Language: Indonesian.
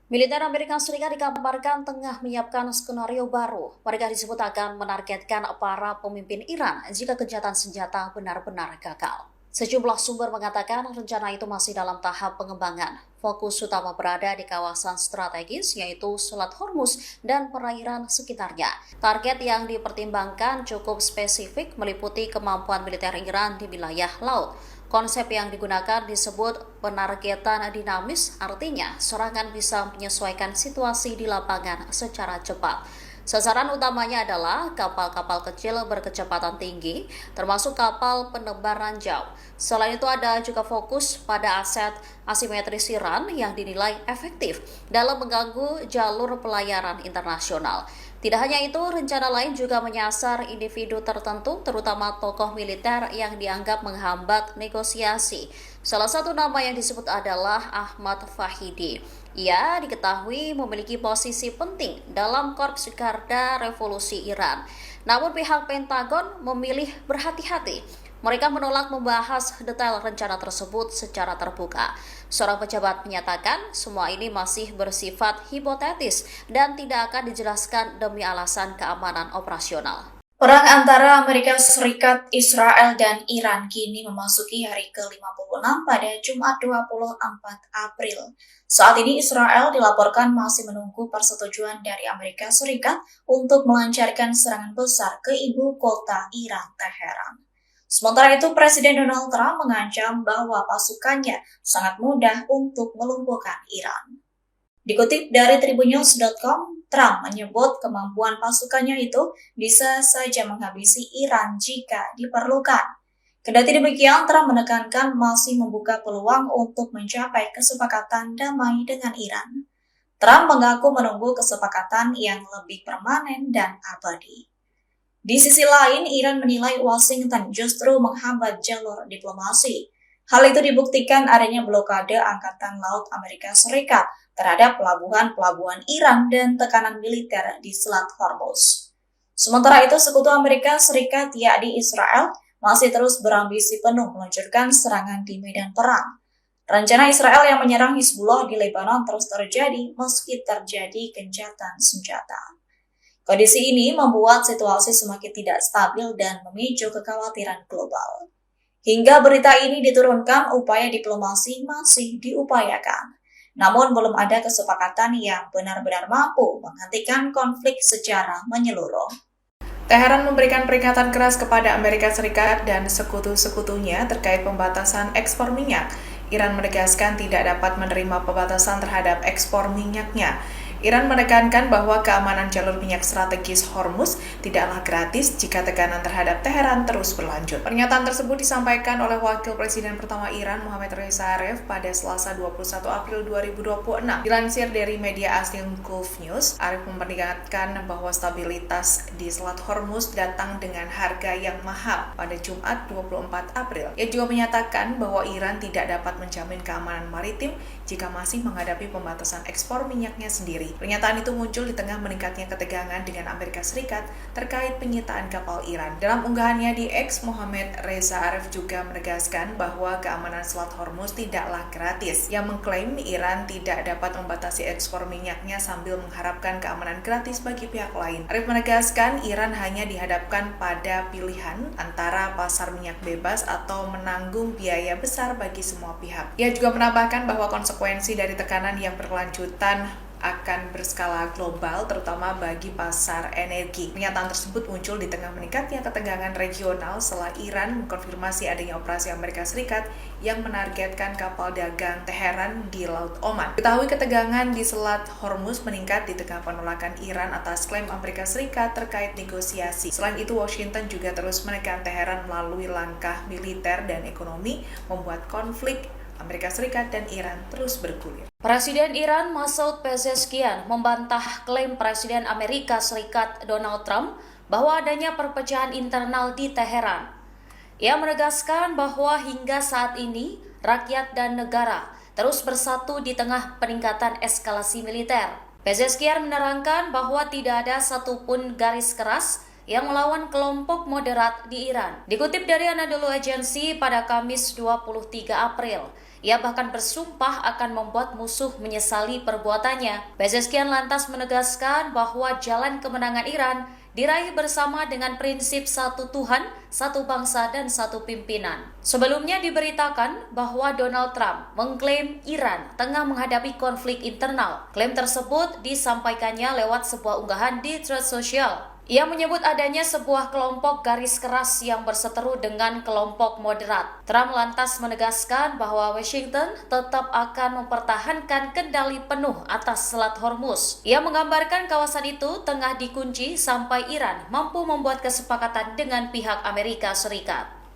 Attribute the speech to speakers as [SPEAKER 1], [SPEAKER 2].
[SPEAKER 1] Militer Amerika Serikat dikabarkan tengah menyiapkan skenario baru. Mereka disebut akan menargetkan para pemimpin Iran jika gencatan senjata benar-benar gagal. Sejumlah sumber mengatakan rencana itu masih dalam tahap pengembangan. Fokus utama berada di kawasan strategis yaitu Selat Hormuz dan perairan sekitarnya. Target yang dipertimbangkan cukup spesifik meliputi kemampuan militer Iran di wilayah laut. Konsep yang digunakan disebut penargetan dinamis, artinya serangan bisa menyesuaikan situasi di lapangan secara cepat. Sasaran utamanya adalah kapal-kapal kecil berkecepatan tinggi, termasuk kapal penebar ranjau. Selain itu ada juga fokus pada aset asimetris Iran yang dinilai efektif dalam mengganggu jalur pelayaran internasional. Tidak hanya itu, rencana lain juga menyasar individu tertentu, terutama tokoh militer yang dianggap menghambat negosiasi. Salah satu nama yang disebut adalah Ahmad Fahidi. Ia diketahui memiliki posisi penting dalam Korps Garda Revolusi Iran. Namun pihak Pentagon memilih berhati-hati. Mereka menolak membahas detail rencana tersebut secara terbuka. Seorang pejabat menyatakan semua ini masih bersifat hipotetis dan tidak akan dijelaskan demi alasan keamanan operasional.
[SPEAKER 2] Perang antara Amerika Serikat, Israel, dan Iran kini memasuki hari ke-56 pada Jumat 24 April. Saat ini Israel dilaporkan masih menunggu persetujuan dari Amerika Serikat untuk melancarkan serangan besar ke ibu kota Iran, Teheran. Sementara itu, Presiden Donald Trump mengancam bahwa pasukannya sangat mudah untuk melumpuhkan Iran. Dikutip dari tribunnews.com, Trump menyebut kemampuan pasukannya itu bisa saja menghabisi Iran jika diperlukan. Kendati demikian, Trump menekankan masih membuka peluang untuk mencapai kesepakatan damai dengan Iran. Trump mengaku menunggu kesepakatan yang lebih permanen dan abadi. Di sisi lain, Iran menilai Washington justru menghambat jalur diplomasi. Hal itu dibuktikan adanya blokade Angkatan Laut Amerika Serikat terhadap pelabuhan-pelabuhan Iran dan tekanan militer di Selat Hormuz. Sementara itu, sekutu Amerika Serikat yakni Israel masih terus berambisi penuh meluncurkan serangan di medan perang. Rencana Israel yang menyerang Hizbullah di Lebanon terus terjadi meski terjadi gencatan senjata. Kondisi ini membuat situasi semakin tidak stabil dan memicu kekhawatiran global. Hingga berita ini diturunkan, upaya diplomasi masih diupayakan. Namun belum ada kesepakatan yang benar-benar mampu menghentikan konflik secara menyeluruh.
[SPEAKER 3] Teheran memberikan peringatan keras kepada Amerika Serikat dan sekutu-sekutunya terkait pembatasan ekspor minyak. Iran menegaskan tidak dapat menerima pembatasan terhadap ekspor minyaknya. Iran menekankan bahwa keamanan jalur minyak strategis Hormuz tidaklah gratis jika tekanan terhadap Teheran terus berlanjut. Pernyataan tersebut disampaikan oleh Wakil Presiden pertama Iran, Mohammad Reza Aref, pada Selasa 21 April 2026. Dilansir dari media asing Gulf News, Aref memperingatkan bahwa stabilitas di Selat Hormuz datang dengan harga yang mahal pada Jumat 24 April. Ia juga menyatakan bahwa Iran tidak dapat menjamin keamanan maritim jika masih menghadapi pembatasan ekspor minyaknya sendiri. Pernyataan itu muncul di tengah meningkatnya ketegangan dengan Amerika Serikat terkait penyitaan kapal Iran. Dalam unggahannya di X, Mohammad Reza Aref juga menegaskan bahwa keamanan Selat Hormuz tidaklah gratis. Ia mengklaim Iran tidak dapat membatasi ekspor minyaknya sambil mengharapkan keamanan gratis bagi pihak lain. Aref menegaskan Iran hanya dihadapkan pada pilihan antara pasar minyak bebas atau menanggung biaya besar bagi semua pihak. Ia juga menambahkan bahwa konsekuensi dari tekanan yang berkelanjutan akan berskala global, terutama bagi pasar energi. Pernyataan tersebut muncul di tengah meningkatnya ketegangan regional setelah Iran mengkonfirmasi adanya operasi Amerika Serikat yang menargetkan kapal dagang Teheran di Laut Oman. Ketahui ketegangan di Selat Hormuz meningkat di tengah penolakan Iran atas klaim Amerika Serikat terkait negosiasi. Selain itu, Washington juga terus menekan Teheran melalui langkah militer dan ekonomi, membuat konflik Amerika Serikat dan Iran terus bergulir.
[SPEAKER 1] Presiden Iran Masoud Pezeshkian membantah klaim Presiden Amerika Serikat Donald Trump bahwa adanya perpecahan internal di Teheran. Ia menegaskan bahwa hingga saat ini rakyat dan negara terus bersatu di tengah peningkatan eskalasi militer. Pezeshkian menerangkan bahwa tidak ada satupun garis keras yang melawan kelompok moderat di Iran. Dikutip dari Anadolu Agency pada Kamis 23 April, Ia bahkan bersumpah akan membuat musuh menyesali perbuatannya. Pezeshkian lantas menegaskan bahwa jalan kemenangan Iran diraih bersama dengan prinsip satu Tuhan, satu bangsa, dan satu pimpinan. Sebelumnya diberitakan bahwa Donald Trump mengklaim Iran tengah menghadapi konflik internal. Klaim tersebut disampaikannya lewat sebuah unggahan di Truth Social. Ia menyebut adanya sebuah kelompok garis keras yang berseteru dengan kelompok moderat. Trump lantas menegaskan bahwa Washington tetap akan mempertahankan kendali penuh atas Selat Hormuz. Ia menggambarkan kawasan itu tengah dikunci sampai Iran mampu membuat kesepakatan dengan pihak Amerika Serikat.